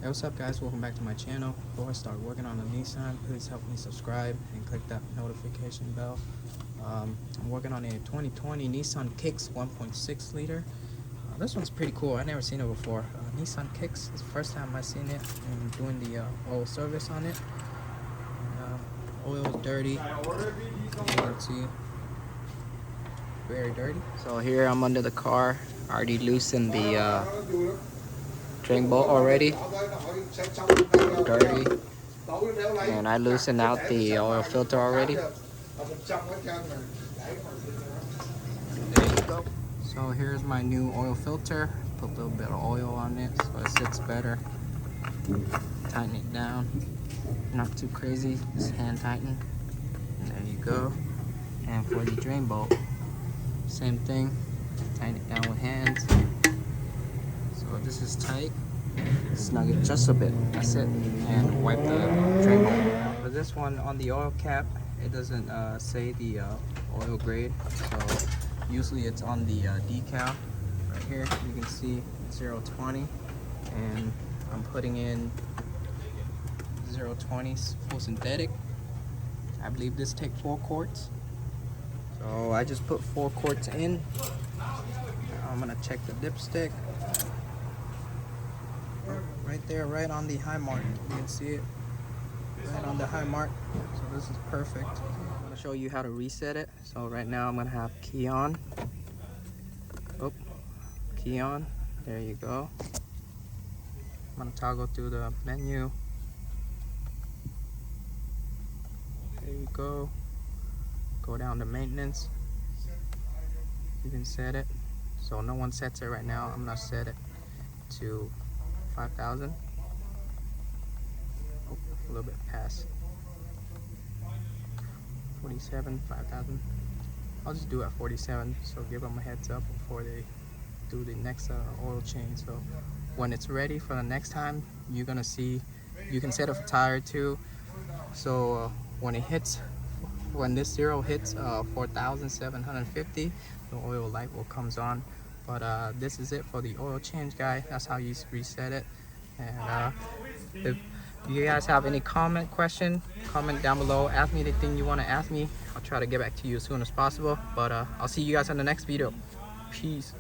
Hey, what's up guys, welcome back to my channel. Before I start working on the Nissan, please help me subscribe and click that notification bell. I'm working on a 2020 Nissan Kicks 1.6 liter. This one's pretty cool, I've never seen it before. Nissan Kicks is the first time I've seen it and doing the oil service on it. Oil is dirty, you can see, very dirty. So here I'm under the car, already loosened the drain bolt already, dirty, and I loosened out the oil filter already. There you go. So here's my new oil filter. Put a little bit of oil on it so it sits better. Tighten it down, not too crazy, just hand tighten. And there you go. And for the drain bolt, same thing, tighten it down with hands. So this is tight. Snug it just a bit, that's it, and wipe the drain bolt. For this one, on the oil cap, it doesn't say the oil grade, so usually it's on the decal. Right here you can see 020, and I'm putting in 020 full synthetic. I believe this takes 4 quarts, so I just put 4 quarts in. Now I'm gonna check the dipstick. Right there, right on the high mark. You can see it right on the high mark. So this is perfect. I'm gonna show you how to reset it. So right now I'm gonna have key on. Oh, key on. There you go. I'm gonna toggle through the menu. There you go. Go down to maintenance. You can set it. So no one sets it right now. I'm gonna set it to 5,000. Oh, a little bit past 47, 5,000. I'll just do it at 47, so give them a heads up before they do the next oil change. So when it's ready for the next time, you're gonna see, you can set a tire too. So when this zero hits 4,750, the oil light will comes on. But this is it for the oil change, guy. That's how you reset it. And if you guys have any comment down below. Ask me anything you want to ask me. I'll try to get back to you as soon as possible. But I'll see you guys in the next video. Peace.